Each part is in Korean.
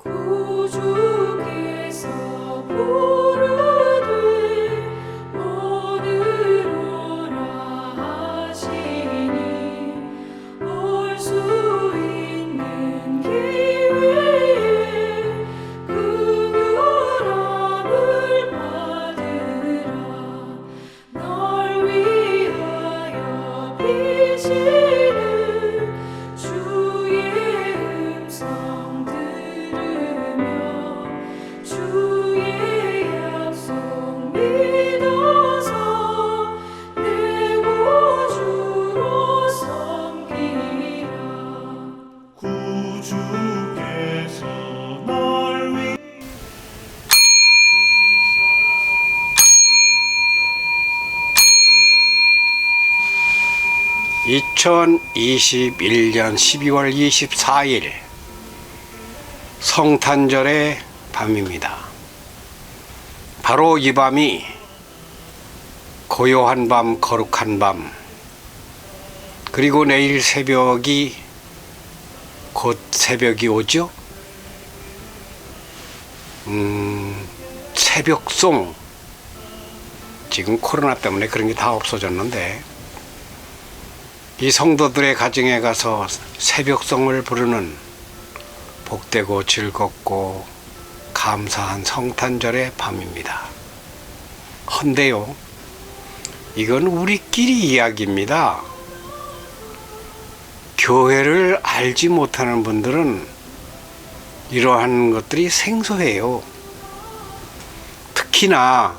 구주께서 부르되 오늘 오라 하시니 올 수 있는 기회에 긍휼함을 받으라. 널 위하여 비치는 주의 음성 들으며 주의 약속 믿어서 내 구주로 섬기라. 구주께서 널 위 2021년 12월 24일 성탄절의 밤입니다. 바로 이 밤이 고요한 밤, 거룩한 밤, 그리고 내일 새벽이 곧 새벽이 오죠. 새벽송, 지금 코로나 때문에 그런 게 다 없어졌는데 이 성도들의 가정에 가서 새벽송을 부르는 복되고 즐겁고 감사한 성탄절의 밤입니다. 헌데요, 이건 우리끼리 이야기입니다. 교회를 알지 못하는 분들은 이러한 것들이 생소해요. 특히나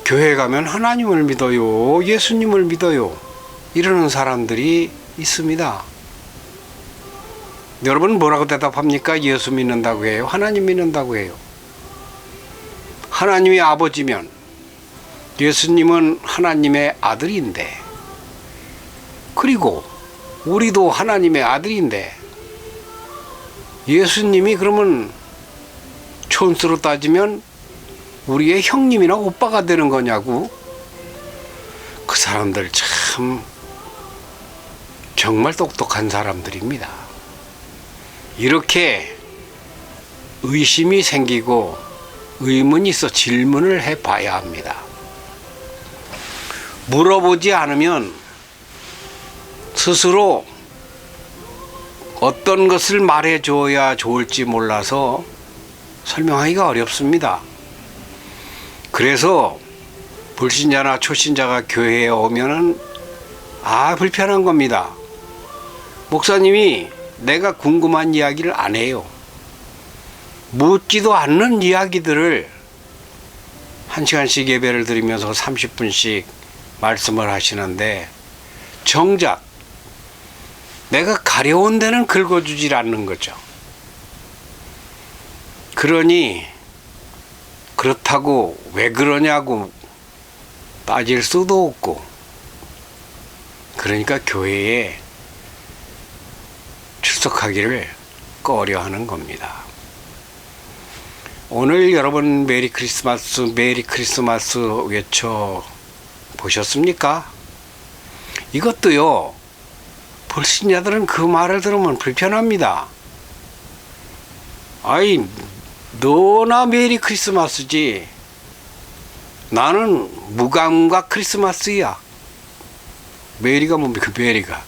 교회 가면 하나님을 믿어요, 예수님을 믿어요 이러는 사람들이 있습니다. 여러분 뭐라고 대답합니까? 예수 믿는다고 해요? 하나님 믿는다고 해요? 하나님이 아버지면 예수님은 하나님의 아들인데, 그리고 우리도 하나님의 아들인데 예수님이 그러면 촌수로 따지면 우리의 형님이나 오빠가 되는 거냐고. 그 사람들 참 정말 똑똑한 사람들입니다. 이렇게 의심이 생기고 의문이 있어 질문을 해봐야 합니다. 물어보지 않으면 스스로 어떤 것을 말해줘야 좋을지 몰라서 설명하기가 어렵습니다. 그래서 불신자나 초신자가 교회에 오면은 불편한 겁니다. 목사님이 내가 궁금한 이야기를 안 해요. 묻지도 않는 이야기들을 1시간씩 예배를 드리면서 30분씩 말씀을 하시는데 정작 내가 가려운 데는 긁어주질 않는 거죠. 그러니 그렇다고 왜 그러냐고 따질 수도 없고, 그러니까 교회에 출석하기를 꺼려하는 겁니다. 오늘 여러분 메리 크리스마스 외쳐 보셨습니까? 이것도요, 불신자들은 그 말을 들으면 불편합니다. 아이, 너나 메리 크리스마스지 나는 무감각 크리스마스야. 메리가 뭡니까? 메리가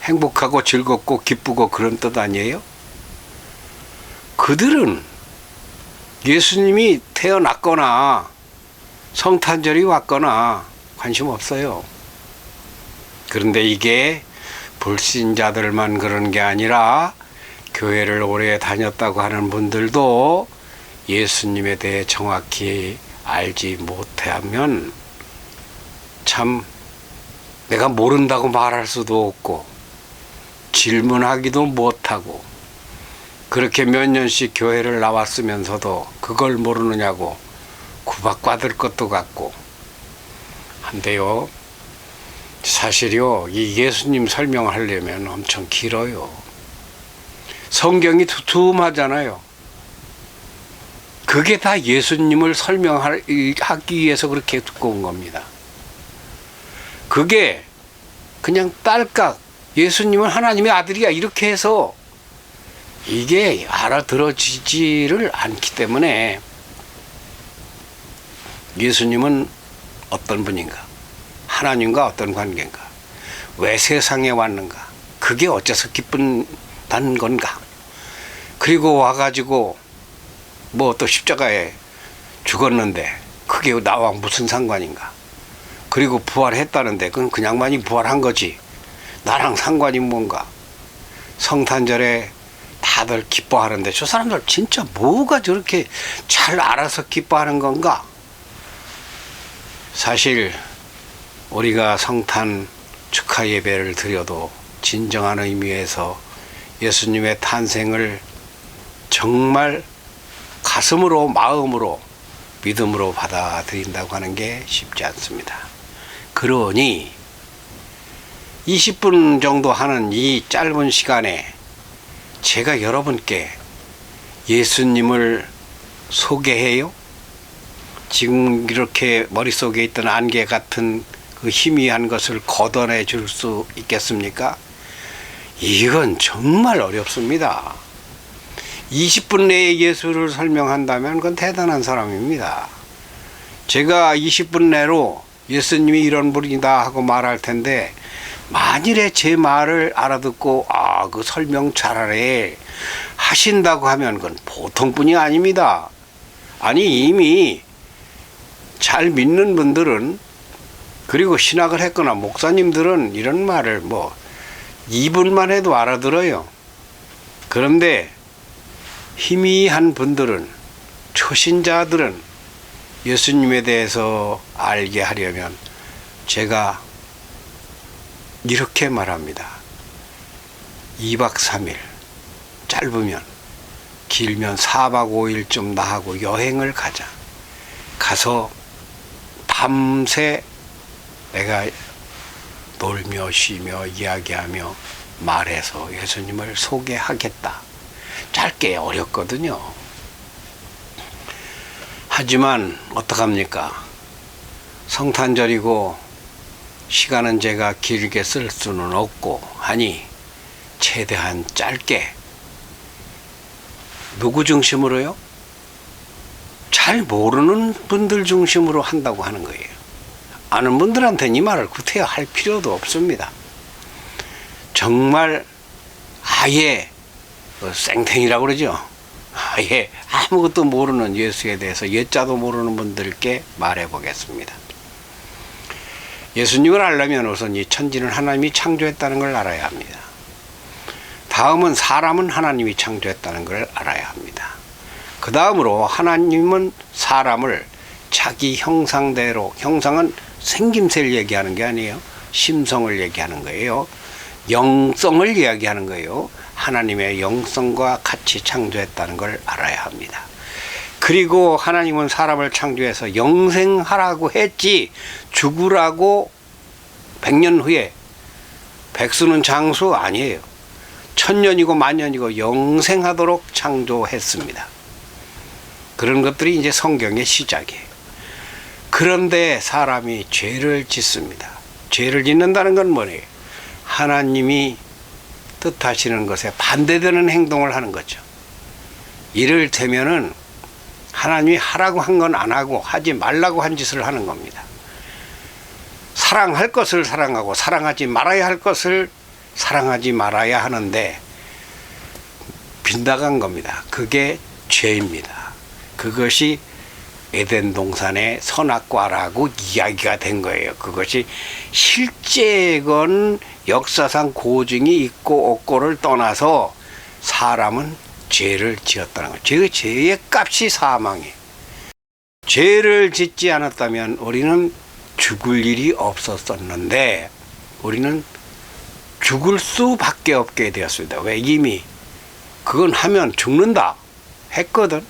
행복하고 즐겁고 기쁘고 그런 뜻 아니에요? 그들은 예수님이 태어났거나 성탄절이 왔거나 관심 없어요. 그런데 이게 불신자들만 그런 게 아니라 교회를 오래 다녔다고 하는 분들도 예수님에 대해 정확히 알지 못하면 참 내가 모른다고 말할 수도 없고 질문하기도 못하고, 그렇게 몇 년씩 교회를 나왔으면서도 그걸 모르느냐고 구박받을 것도 같고 한데요, 사실요, 이 예수님 설명하려면 엄청 길어요. 성경이 두툼하잖아요. 그게 다 예수님을 설명하기 위해서 그렇게 두꺼운 겁니다. 그게 그냥 딸깍 예수님은 하나님의 아들이야 이렇게 해서 이게 알아들어지지를 않기 때문에 예수님은 어떤 분인가? 하나님과 어떤 관계인가? 왜 세상에 왔는가? 그게 어째서 기쁜다는 건가? 그리고 와가지고 뭐 또 십자가에 죽었는데 그게 나와 무슨 상관인가? 그리고 부활했다는데 그건 그냥만이 부활한 거지. 나랑 상관이 뭔가? 성탄절에 다들 기뻐하는데 저 사람들 진짜 뭐가 저렇게 잘 알아서 기뻐하는 건가? 사실 우리가 성탄 축하 예배를 드려도 진정한 의미에서 예수님의 탄생을 정말 가슴으로 마음으로 믿음으로 받아들인다고 하는 게 쉽지 않습니다. 그러니 20분 정도 하는 이 짧은 시간에 제가 여러분께 예수님을 소개해요? 지금 이렇게 머릿속에 있던 안개 같은 그 희미한 것을 걷어내 줄 수 있겠습니까? 이건 정말 어렵습니다. 20분 내에 예수를 설명한다면 그건 대단한 사람입니다. 제가 20분 내로 예수님이 이런 분이다 하고 말할 텐데 만일에 제 말을 알아듣고 그 설명 잘하네 하신다고 하면 그건 보통 분이 아닙니다. 아니 이미 잘 믿는 분들은 그리고 신학을 했거나 목사님들은 이런 말을 뭐 2분만 해도 알아들어요. 그런데 희미한 분들은 초신자들은 예수님에 대해서 알게 하려면 제가 이렇게 말합니다. 2박 3일 짧으면 길면 4박 5일 좀 나하고 여행을 가자. 가서 밤새 내가 놀며 쉬며 이야기하며 말해서 예수님을 소개하겠다. 짧게 어렵거든요. 하지만 어떡합니까? 성탄절이고 시간은 제가 길게 쓸 수는 없고 하니 최대한 짧게 누구 중심으로요? 잘 모르는 분들 중심으로 한다고 하는 거예요. 아는 분들한테는 이 말을 구태여 할 필요도 없습니다. 정말 아예 생탱이라고 그러죠. 아예 아무것도 모르는 예수에 대해서 예자도 모르는 분들께 말해 보겠습니다. 예수님을 알려면 우선 이 천지는 하나님이 창조했다는 걸 알아야 합니다. 다음은 사람은 하나님이 창조했다는 걸 알아야 합니다. 그 다음으로 하나님은 사람을 자기 형상대로, 형상은 생김새를 얘기하는 게 아니에요. 심성을 얘기하는 거예요. 영성을 이야기하는 거예요. 하나님의 영성과 같이 창조했다는 걸 알아야 합니다. 그리고 하나님은 사람을 창조해서 영생하라고 했지 죽으라고 100년 후에 백수는 장수 아니에요. 1000년이고 만년이고 영생하도록 창조했습니다. 그런 것들이 이제 성경의 시작이에요. 그런데 사람이 죄를 짓습니다. 죄를 짓는다는 건 뭐예요? 하나님이 뜻하시는 것에 반대되는 행동을 하는 거죠. 이를테면은 하나님이 하라고 한 건 안 하고 하지 말라고 한 짓을 하는 겁니다. 사랑할 것을 사랑하고 사랑하지 말아야 할 것을 사랑하지 말아야 하는데 빗나간 겁니다. 그게 죄입니다. 그것이 에덴 동산의 선악과라고 이야기가 된 거예요. 그것이 실제건 역사상 고증이 있고 없고를 떠나서 사람은 죄를 지었다는 거예요. 죄의 값이 사망이에요. 죄를 짓지 않았다면 우리는 죽을 일이 없었었는데 우리는 죽을 수밖에 없게 되었습니다. 왜? 이미 그건 하면 죽는다 했거든.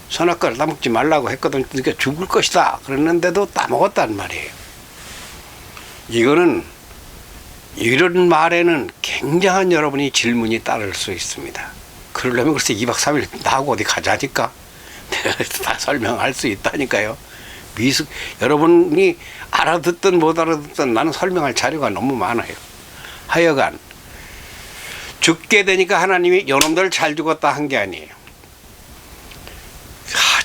선악과를 따먹지 말라고 했거든. 그러니까 죽을 것이다 그랬는데도 따먹었단 말이에요. 이거는 이런 말에는 굉장한 여러분이 질문이 따를 수 있습니다. 그러려면 글쎄 2박 3일 나하고 어디 가자니까 내가 다 설명할 수 있다니까요. 여러분이 알아듣든 못 알아듣든 나는 설명할 자료가 너무 많아요. 하여간 죽게 되니까 하나님이 요놈들 잘 죽었다 한 게 아니에요.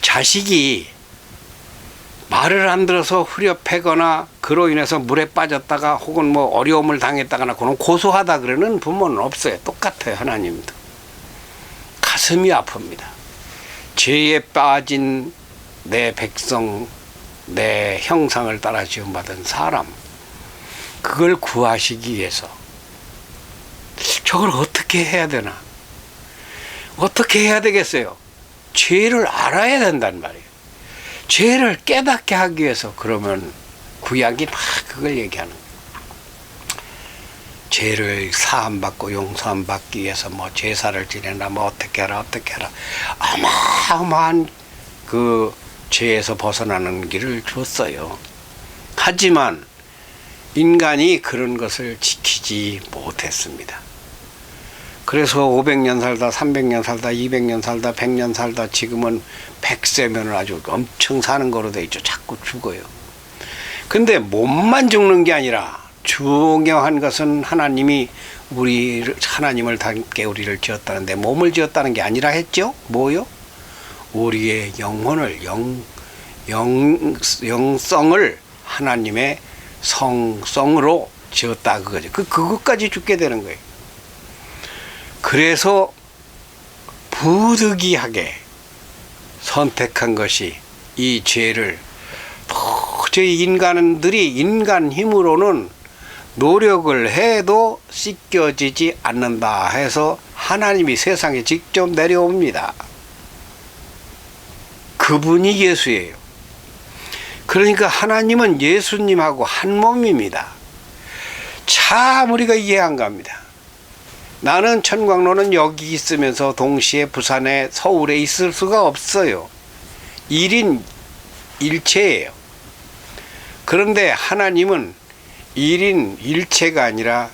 자식이 말을 안 들어서 후려 패거나 그로 인해서 물에 빠졌다가 혹은 뭐 어려움을 당했다거나 그런 고소하다 그러는 부모는 없어요. 똑같아요. 하나님도. 가슴이 아픕니다. 죄에 빠진 내 백성, 내 형상을 따라 지음받은 사람, 그걸 구하시기 위해서 저걸 어떻게 해야 되나? 어떻게 해야 되겠어요? 죄를 알아야 된단 말이에요. 죄를 깨닫게 하기 위해서. 그러면 구약이 막 그걸 얘기하는 거예요. 죄를 사함받고 용서함받기 위해서 뭐 제사를 지내나 뭐 어떻게 하라 어마어마한 그 죄에서 벗어나는 길을 줬어요. 하지만 인간이 그런 것을 지키지 못했습니다. 그래서 500년 살다 300년 살다 200년 살다 100년 살다 지금은 100세면은 아주 엄청 사는 거로 돼 있죠. 자꾸 죽어요. 근데 몸만 죽는 게 아니라 중요한 것은 하나님을 닮게 우리를 지었다는데 몸을 지었다는 게 아니라 했죠. 뭐요? 우리의 영혼을 영성을 하나님의 성성으로 지었다 그거죠. 그것까지 죽게 되는 거예요. 그래서 부득이하게 선택한 것이 이 죄를 도저히 인간들이 인간 힘으로는 노력을 해도 씻겨지지 않는다 해서 하나님이 세상에 직접 내려옵니다. 그분이 예수예요. 그러니까 하나님은 예수님하고 한 몸입니다. 참 우리가 이해 안 갑니다. 나는 천광로는 여기 있으면서 동시에 부산에 서울에 있을 수가 없어요. 1인 1체예요. 그런데 하나님은 1인 1체가 아니라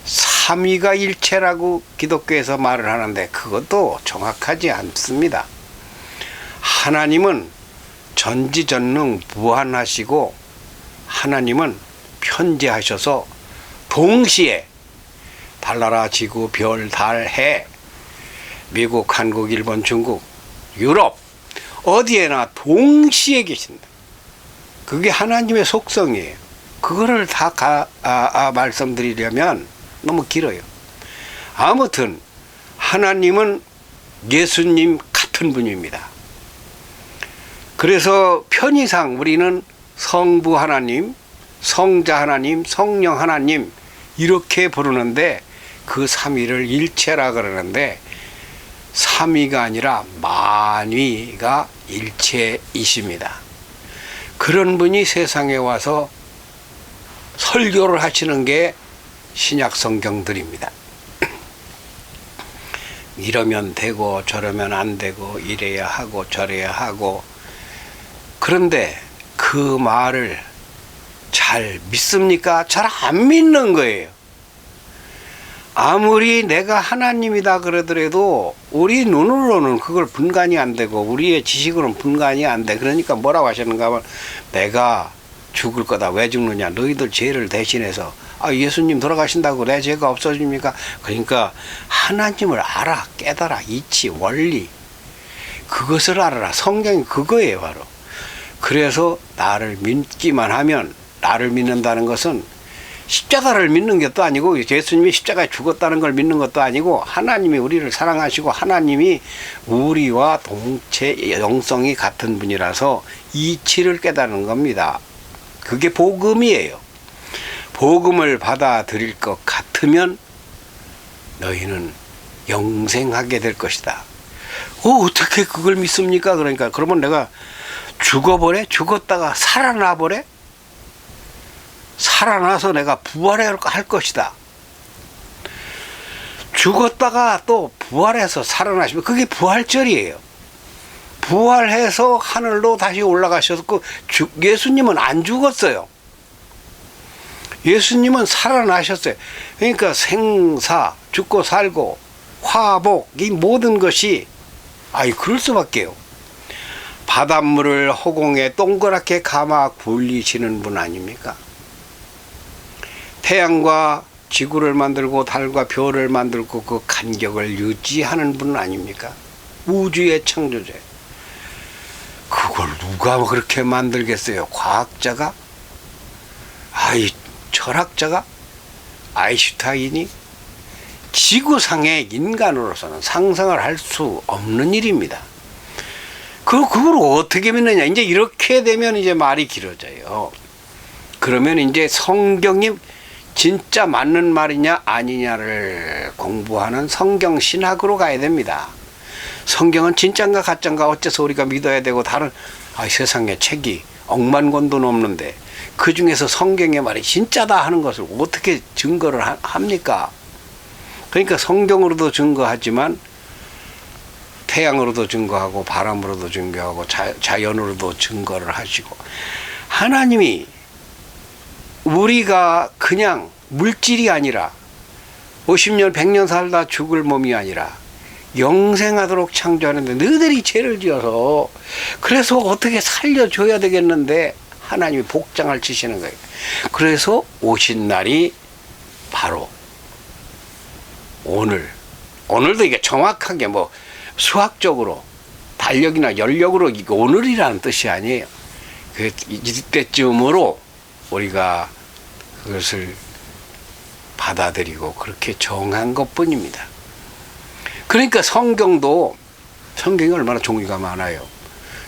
3위가 1체라고 기독교에서 말을 하는데 그것도 정확하지 않습니다. 하나님은 전지전능 무한하시고 하나님은 편재하셔서 동시에 달나라, 지구, 별, 달, 해, 미국, 한국, 일본, 중국, 유럽 어디에나 동시에 계신다. 그게 하나님의 속성이에요. 그거를 다 말씀드리려면 너무 길어요. 아무튼 하나님은 예수님 같은 분입니다. 그래서 편의상 우리는 성부 하나님, 성자 하나님, 성령 하나님 이렇게 부르는데 그 삼위를 일체라 그러는데 삼위가 아니라 만위가 일체이십니다. 그런 분이 세상에 와서 설교를 하시는 게 신약 성경들입니다. 이러면 되고 저러면 안 되고 이래야 하고 저래야 하고. 그런데 그 말을 잘 믿습니까? 잘 안 믿는 거예요. 아무리 내가 하나님이다 그러더라도 우리 눈으로는 그걸 분간이 안 되고 우리의 지식으로는 분간이 안 돼. 그러니까 뭐라고 하시는가 하면 내가 죽을 거다. 왜 죽느냐? 너희들 죄를 대신해서 예수님 돌아가신다고 내 죄가 없어집니까? 그러니까 하나님을 알아, 깨달아, 이치, 원리 그것을 알아라. 성경이 그거예요 바로. 그래서 나를 믿기만 하면, 나를 믿는다는 것은 십자가를 믿는 것도 아니고 예수님이 십자가에 죽었다는 걸 믿는 것도 아니고 하나님이 우리를 사랑하시고 하나님이 우리와 동체 영성이 같은 분이라서 이치를 깨달은 겁니다. 그게 복음이에요. 복음을 받아들일 것 같으면 너희는 영생하게 될 것이다. 어떻게 그걸 믿습니까? 그러니까 그러면 내가 죽어버려? 죽었다가 살아나버려? 살아나서 내가 부활할 것이다. 죽었다가 또 부활해서 살아나시면 그게 부활절이에요. 부활해서 하늘로 다시 올라가셔서 예수님은 안 죽었어요. 예수님은 살아나셨어요. 그러니까 생사, 죽고 살고 화복 이 모든 것이 그럴 수밖에요. 바닷물을 허공에 동그랗게 감아 굴리시는 분 아닙니까? 태양과 지구를 만들고 달과 별을 만들고 그 간격을 유지하는 분은 아닙니까? 우주의 창조자. 그걸 누가 그렇게 만들겠어요? 과학자가? 철학자가? 아인슈타인이? 지구상의 인간으로서는 상상을 할 수 없는 일입니다. 그걸 어떻게 믿느냐? 이제 이렇게 되면 이제 말이 길어져요. 그러면 이제 성경이 진짜 맞는 말이냐 아니냐를 공부하는 성경 신학으로 가야 됩니다. 성경은 진짜인가 가짜인가 어째서 우리가 믿어야 되고 다른 세상에 책이 억만 권도 넘는데 그 중에서 성경의 말이 진짜다 하는 것을 어떻게 증거를 합니까? 그러니까 성경으로도 증거하지만 태양으로도 증거하고 바람으로도 증거하고 자연으로도 증거를 하시고 하나님이 우리가 그냥 물질이 아니라 50년 100년 살다 죽을 몸이 아니라 영생하도록 창조하는데 너희들이 죄를 지어서 그래서 어떻게 살려줘야 되겠는데 하나님이 복장을 치시는 거예요. 그래서 오신 날이 바로 오늘도 이게 정확하게 뭐 수학적으로 달력이나 연력으로 이게 오늘이라는 뜻이 아니에요. 이때쯤으로 우리가 그것을 받아들이고 그렇게 정한 것뿐입니다. 그러니까 성경이 얼마나 종류가 많아요.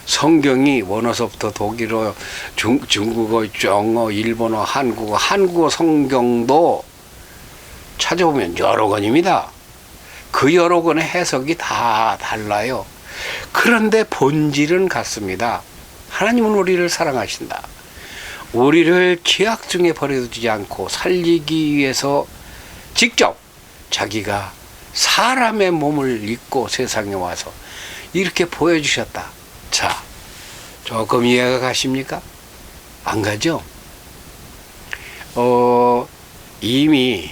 성경이 원어서부터 독일어, 중국어, 영어, 일본어, 한국어 성경도 찾아보면 여러 권입니다. 그 여러 권의 해석이 다 달라요. 그런데 본질은 같습니다. 하나님은 우리를 사랑하신다. 우리를 죄악 중에 버려두지 않고 살리기 위해서 직접 자기가 사람의 몸을 입고 세상에 와서 이렇게 보여주셨다. 자, 조금 이해가 가십니까? 안 가죠? 이미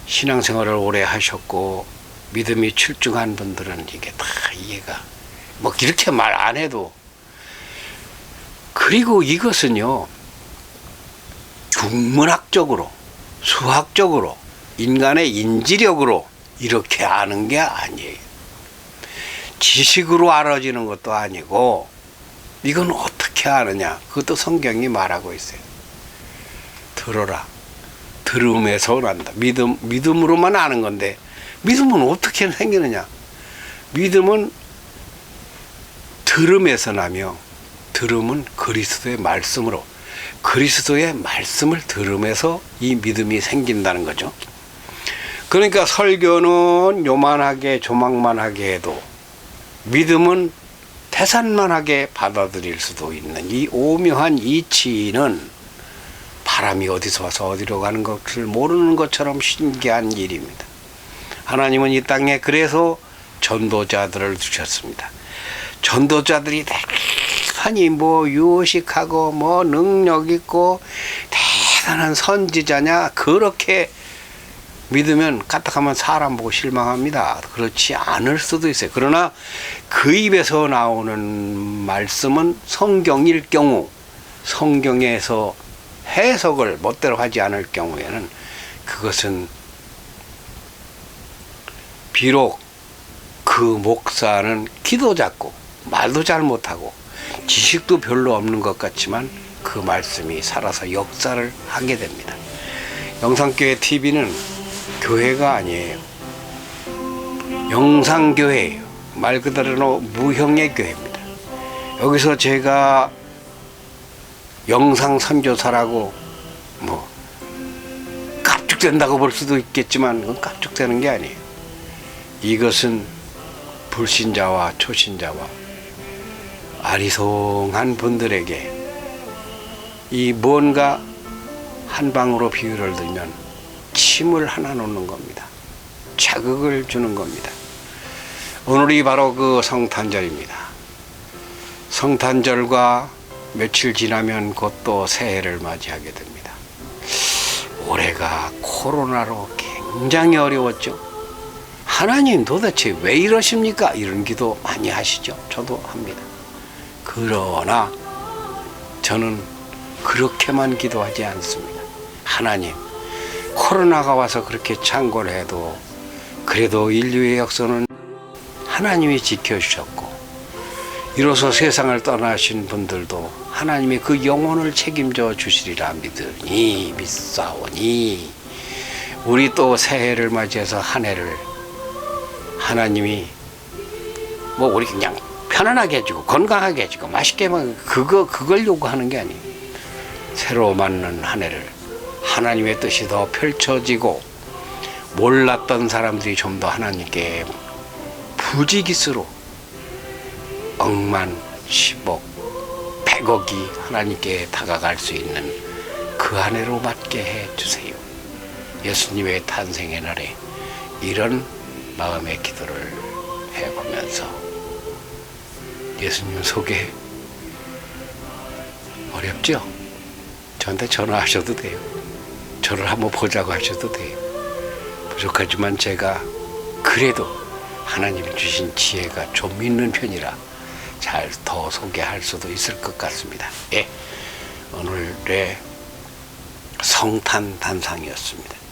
신앙생활을 오래 하셨고 믿음이 출중한 분들은 이게 다 이해가 뭐 이렇게 말 안 해도. 그리고 이것은요 국문학적으로 수학적으로 인간의 인지력으로 이렇게 아는 게 아니에요. 지식으로 알아지는 것도 아니고 이건 어떻게 아느냐? 그것도 성경이 말하고 있어요. 들어라. 들음에서 난다. 믿음으로만 아는 건데 믿음은 어떻게 생기느냐? 믿음은 들음에서 나며 들음은 그리스도의 말씀으로 그리스도의 말씀을 들음에서 이 믿음이 생긴다는 거죠. 그러니까 설교는 요만하게 조망만하게 해도 믿음은 태산만하게 받아들일 수도 있는 이 오묘한 이치는 바람이 어디서 와서 어디로 가는 것을 모르는 것처럼 신기한 일입니다. 하나님은 이 땅에 그래서 전도자들을 두셨습니다. 전도자들이 대단히 유식하고 능력 있고 대단한 선지자냐 그렇게 믿으면 까딱하면 사람 보고 실망합니다. 그렇지 않을 수도 있어요. 그러나 그 입에서 나오는 말씀은 성경일 경우 성경에서 해석을 멋대로 하지 않을 경우에는 그것은 비록 그 목사는 키도 작고 말도 잘 못하고 지식도 별로 없는 것 같지만 그 말씀이 살아서 역사를 하게 됩니다. 영상교회 TV는 교회가 아니에요. 영상교회예요. 말 그대로 무형의 교회입니다. 여기서 제가 영상 선교사라고 깝죽된다고 볼 수도 있겠지만 그건 깝죽되는 게 아니에요. 이것은 불신자와 초신자와 아리송한 분들에게 이 뭔가 한 방으로 비유를 들면 침을 하나 놓는 겁니다. 자극을 주는 겁니다. 오늘이 바로 그 성탄절입니다. 성탄절과 며칠 지나면 곧 또 새해를 맞이하게 됩니다. 올해가 코로나로 굉장히 어려웠죠. 하나님 도대체 왜 이러십니까? 이런 기도 많이 하시죠. 저도 합니다. 그러나 저는 그렇게만 기도하지 않습니다. 하나님, 코로나가 와서 그렇게 창궐해도 그래도 인류의 역사는 하나님이 지켜주셨고, 이로써 세상을 떠나신 분들도 하나님이 그 영혼을 책임져 주시리라 믿사오니, 우리 또 새해를 맞이해서 한 해를 하나님이 뭐 우리 그냥 편안하게 해주고 건강하게 해주고 맛있게 먹는 그걸 요구하는 게 아니에요. 새로 맞는 한 해를 하나님의 뜻이 더 펼쳐지고, 몰랐던 사람들이 좀 더 하나님께 부지기수로 억만, 10억, 100억이 하나님께 다가갈 수 있는 그 한 해로 맞게 해주세요. 예수님의 탄생의 날에 이런 마음의 기도를 해보면서, 예수님 소개 어렵죠? 저한테 전화하셔도 돼요. 저를 한번 보자고 하셔도 돼요. 부족하지만 제가 그래도 하나님이 주신 지혜가 좀 있는 편이라 잘 더 소개할 수도 있을 것 같습니다. 예, 오늘의 성탄 단상이었습니다.